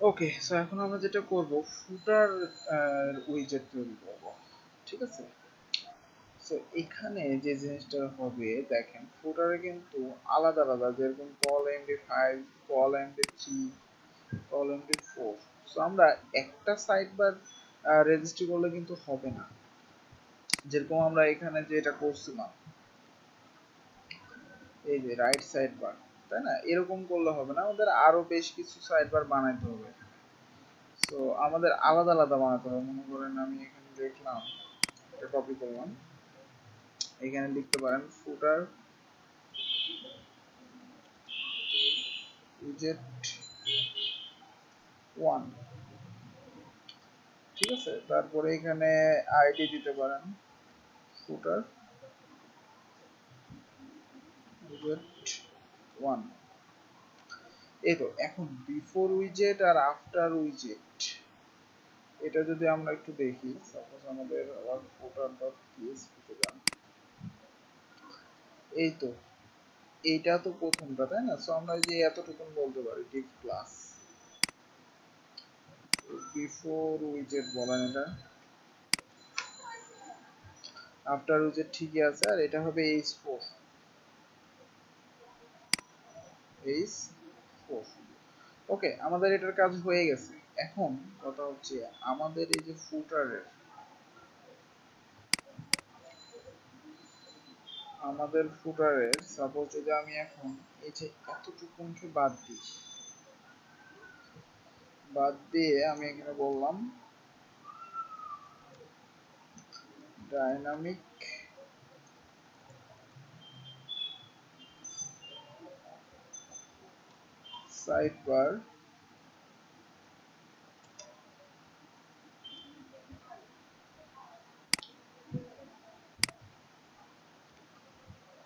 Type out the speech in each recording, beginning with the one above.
ওকে, so এখন আমরা যেটা করব ফুটার উইজেট তৈরি করব, ঠিক আছে। সো এখানে যে জিনিসটা হবে দেখেন, ফুটারে কিন্তু আলাদা আলাদা, যেরকম কল এমডি5, কল এমডি3, কল এমডি4। সো আমরা একটা সাইড বার রেজিস্ট্রি করলে কিন্তু হবে না, যেরকম আমরা এখানে যেটা করছিলাম, এই যে রাইট সাইড বার, তাই না? এরকম করলে হবে না, আমাদের আরো বেশ কিছু সাইড বার বানাইতে হবে। সো আমাদের আলাদা আলাদা বানাতে হবে। মনে করেন আমি এখানে দেখলাম, এটা কপি করলাম, এখানে লিখতে পারেন ফুটার উইজেট 1, ঠিক আছে। তারপরে এখানে আইডি দিতে পারেন ফুটার উইজেট 1। এই তো, এখন বিফোর উইজেট আর আফটার উইজেট, এটা যদি আমরা একটু দেখি, সাপোজ আমাদের আবার footer.php তে যান, এই তো, এইটা তো প্রথমটা, তাই না? সো আমরা যে এতটুকুন বলতে পারি div ক্লাস বিফোর উইজেট বলেন, এটা আফটার উইজেট ঠিকই আছে, আর এটা হবে h4 h4। ওকে, আমাদের এটার কাজ হয়ে গেছে। এখন কথা হচ্ছে আমাদের এই যে ফুটারের, সাপোজ যদি আমি এখন এই যে এতটুকুনকে বাদ দিয়ে আমি এখানে বললাম ডাইনামিক সাইড বার,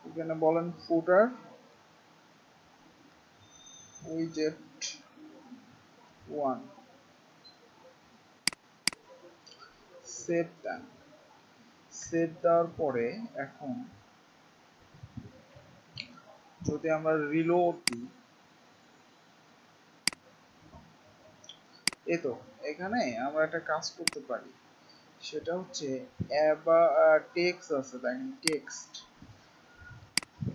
এখানে বলেন ফুটার উইজেট 1, সেভ দেন। সেভ দেওয়ার পরে এখন যদি আমরা রিলোড দিই, এই তো, এখানে আমরা একটা কাজ করতে পারি, সেটা হচ্ছে টেক্সট আছে, দেখেন টেক্সট,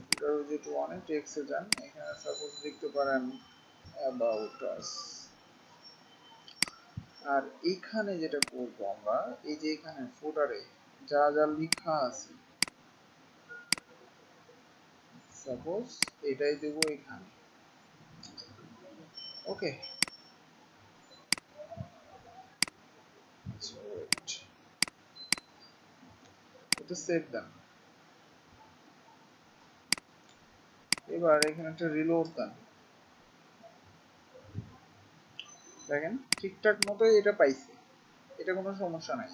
ফুটার উইজেট 1 এ টেক্সটে যান, এখানে সাপোজ লিখতে পারেন অ্যাবাউট আস। আর এখানে যেটা করব আমরা, এই যে এখানে ফুটারে যা যা লেখা আছে, সাপোজ এটাই দেব এখানে। ওকে, এটা সেভ দেন। এবার এখানে একটা রিলোড দেন, দেখেন ঠিকঠাক মতোই এটা পাইছে, এটা কোনো সমস্যা নাই।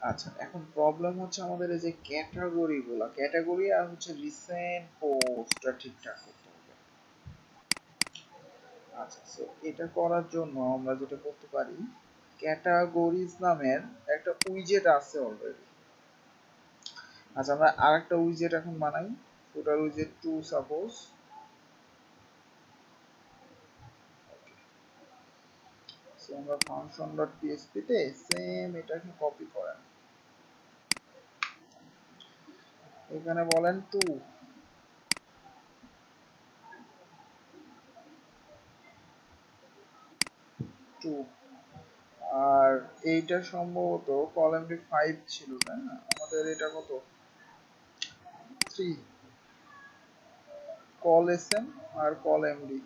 আচ্ছা, এখন প্রবলেম হচ্ছে আমাদের এই যে ক্যাটাগরি আর হচ্ছে রিসেন্ট পোস্টটা ঠিকঠাক করতে হবে। আচ্ছা, সো এটা করার জন্য আমরা যেটা করতে পারি, ক্যাটাগরিজ নামের একটা উইজেট আছে অলরেডি। আচ্ছা, আমরা আরেকটা উইজেট এখন বানাই, ফুটার উইজেট 2 সাপোজ। সো আমরা function.php তে সেম এটাকে কপি করেন, এখানে বলেন 2, আর এইটা সম্ভবত কলামটি 5 ছিল, তাই না? আমাদের এটা কত, 3, কল এসএম আর call MD,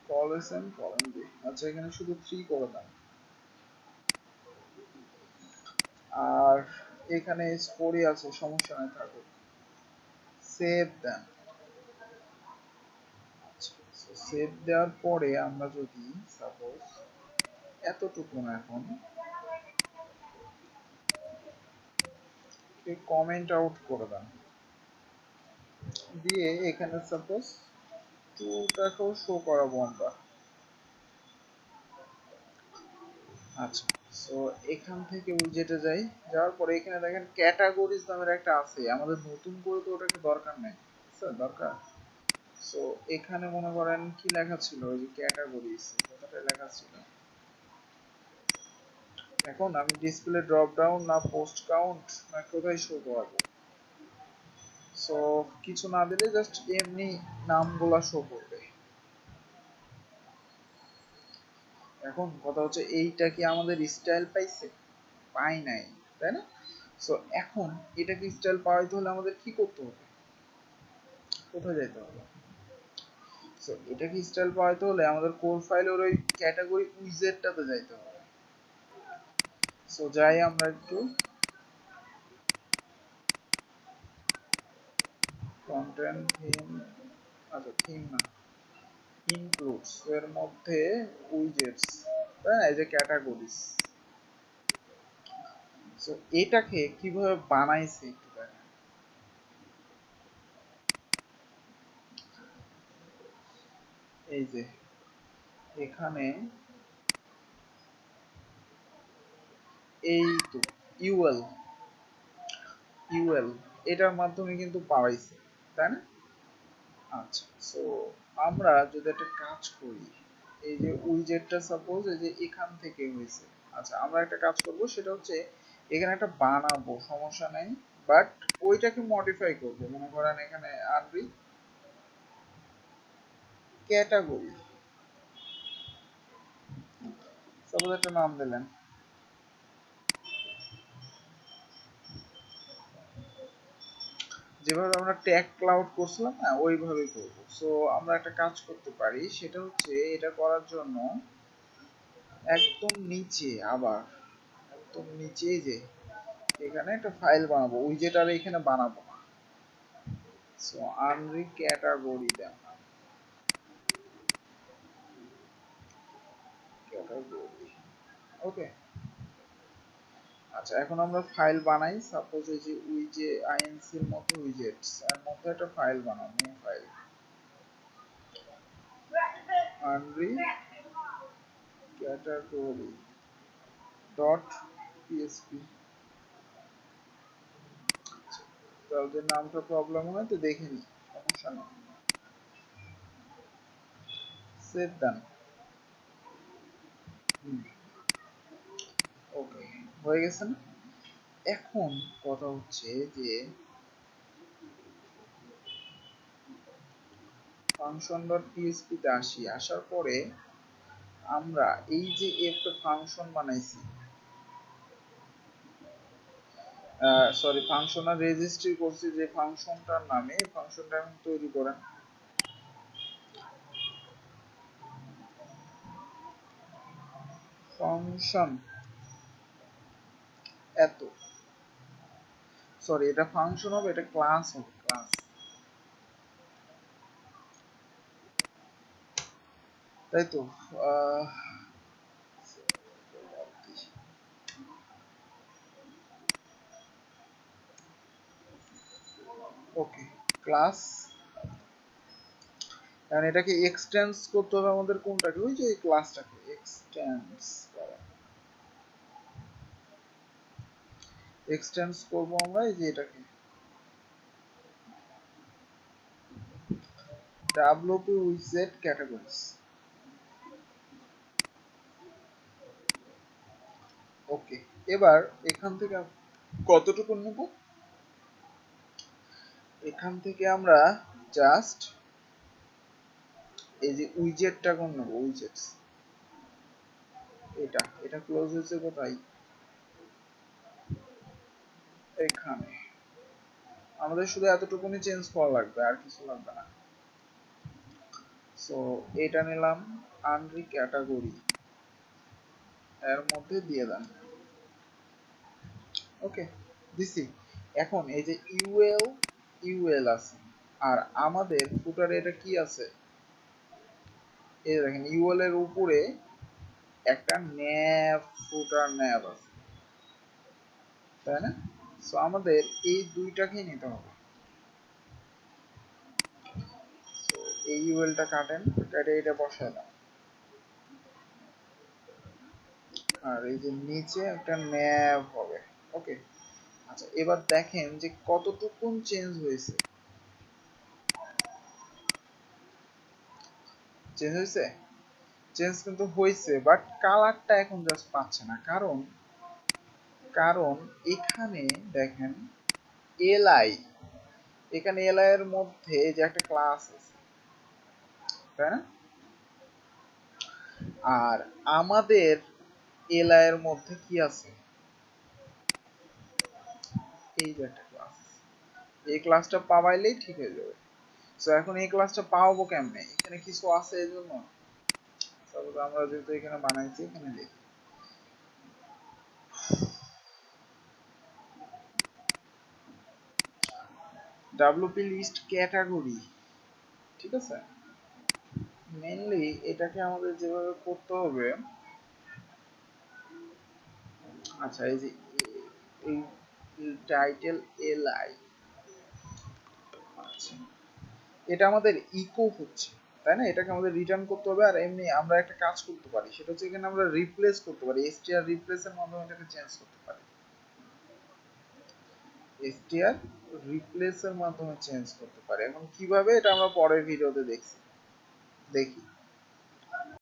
call SM call MD. আচ্ছা, এখানে শুধু 3 করে দেন, আর এখানে স্টোরি আছে, সমস্যা নাই, থাকুক। সেভ দেন। সেভ দেওয়ার পরে আমরা যদি সাপোজ এতটুকু এখন কমেন্ট আউট করে দেন, দিয়ে এখানে সাপোজ 2টাকেও শো করাবো আমরা। আচ্ছা, সো এখান থেকে উইজেটে যাই, যাওয়ার পরে এখানে দেখেন ক্যাটাগরিজ নামের একটা আছে, আমাদের নতুন করে তো ওটাকে দরকার নেই, স্যার দরকার। সো এখানে মনে করেন কি লেখা ছিল, ওই যে ক্যাটাগরিজ কথাটা লেখা ছিল। এখন আমি ডিসপ্লে ড্রপ ডাউন না পোস্ট কাউন্ট না কোথায় শো করাবো, সো কিছু না দিলে জাস্ট এমনি নামগুলা শো করবে। এখন কথা হচ্ছে এইটা কি আমাদের স্টাইল পাইছে? পাই নাই, তাই না? সো এখন এটাকে স্টাইল পাওয়াইতে হলে আমাদের কি করতে হবে, কোথায় যেতে হবে? সো এটাকে স্টাইল পাওয়াইতে হলে আমাদের কোর ফাইলের ওই ক্যাটাগরি উইজেটটাতে যাইতে হবে। সো যাই আমরা একটু কন্টেন্ট থিম, আচ্ছা থিম না, ইনক্লুডস এর মধ্যে উইজেটস, তাই না, এই যে ক্যাটাগরিজ। সো এটাকে কিভাবে বানাইছে একটু দেখেন। এই যে এখানে এই তো ইউএল, ইউএল এটার মাধ্যমে কিন্তু পাওয়াইছে, তাই না? আচ্ছা, সো আমরা যদি একটা কাজ করি, এই যে উইজেটটা সাপোজ এই যে এখান থেকে হয়েছে, আচ্ছা আমরা একটা কাজ করব, সেটা হচ্ছে এখানে একটা বানাবো, সমস্যা নাই, বাট ওইটাকে মডিফাই করব, মনে করেন এখানে আনবি ক্যাটাগরি, সাপোজ একটা নাম দিলেন, যেভাবে আমরা ট্যাগ ক্লাউড করছিলাম না ওইভাবেই করব। সো আমরা একটা কাজ করতে পারি, সেটা হচ্ছে এটা করার জন্য একদম নিচে, আবার একদম নিচে যে এখানে একটা ফাইল বানাবো, উইজেট আর এখানে বানাবো না। সো আনরি ক্যাটাগরি দেন, ক্যাটাগরি, ওকে। আচ্ছা এখন আমরা ফাইল বানাই, সাপোজ এই যে উইজে আইএনসি এর মতো উইজেটস এর মধ্যে একটা ফাইল বানাবো, নিউ ফাইল আনরি ক্যাটাগরি ডট পিএসপি। তাহলে নামটা প্রবলেম হয় তো দেখে নি, সমস্যা নেই, সেভ দেন। ওকে, হয়ে গেছে না? এখন কথা হচ্ছে যে ফাংশন ডট পিএসপি তে আসি, আসার পরে আমরা এই যে একটা ফাংশন বানাইছি, সরি ফাংশন আর রেজিস্ট্রি করছি যে ফাংশনটার নামে, ফাংশনটা এখন তৈরি করেন। ফাংশন এত, সরি এটা ফাংশন হবে, এটা ক্লাস হবে, ক্লাস, তাই তো। ওকে, ক্লাস, কারণ এটাকে এক্সটেন্স করতে হবে আমাদের কোনটাকে, ওই যে ক্লাসটাকে এক্সটেন্স করা, এক্সটেন্স করবো আমরা এই যে এটাকে ডাব্লিউপি উইজেট ক্যাটাগরিজ। ওকে, এবার এখান থেকে কতটুকু নেব, এখান থেকে আমরা জাস্ট এই যে উইজেটটা কোন নেব, উইজেটস, এটা এটা ক্লোজ হয়েছে কোথায়, এখানে। আমাদের শুধু এতটুকুনি চেঞ্জ করা লাগবে, আর কিছু লাগবে না। সো এটা নিলাম আনরি ক্যাটাগরি, এর মধ্যে দিয়ে দেন, ওকে দিছি। এখন এই যে ইউএল, ইউএল আছে, আর আমাদের ফুটারে এটা কি আছে, এই দেখেন ইউএল এর উপরে একটা ন্যাব, ফুটার ন্যাব আছে, তাই না? সো আমাদের এই দুইটাকেই নিতে হবে। সো এই ইউএলটা কাটেন, কেটে এটা বসায় দাও। আর এই যে নিচে একটা ন্যাভ হবে। ওকে, আচ্ছা এবার দেখেন যে কতটুকুন চেঞ্জ হয়েছে। চেঞ্জ হয়েছে, চেঞ্জ কিন্তু হয়েছে, বাট কালারটা এখন জাস্ট পাচ্ছে না। কারণ কারণ এখানে দেখেন এলআই, এখানে এলআই এর মধ্যে যে একটা ক্লাস আছে, তাই না? আর আমাদের এলআই এর মধ্যে কি আছে, এই যে একটা ক্লাস, এই ক্লাসটা পাওয়াইলেই ঠিক হয়ে যাবে। সো এখন এই ক্লাসটা পাওয়াবো কেমনে? এখানে কিছু আছে এই জন্য। সাপোজ আমরা যেহেতু এখানে বানাইছি, এখানে লিখি WP লিস্ট ক্যাটাগরি, ঠিক আছে? মেইনলি এটাকে আমাদের যেভাবে করতে হবে, আচ্ছা এই যে এই টাইটেল এলআই, আচ্ছা এটা আমাদের ইকো হচ্ছে, তাই না? এটাকে আমাদের রিটার্ন করতে হবে। আর এমনি আমরা একটা কাজ করতে পারি, সেটা হচ্ছে এখানে আমরা রিপ্লেস করতে পারি, str রিপ্লেস এর মাধ্যমে এটাকে চেঞ্জ করতে পারি। str রিপ্লেস এর মাধ্যমে চেঞ্জ করতে পারি। এখন কিভাবে এটা আমরা পরের ভিডিওতে দেখি।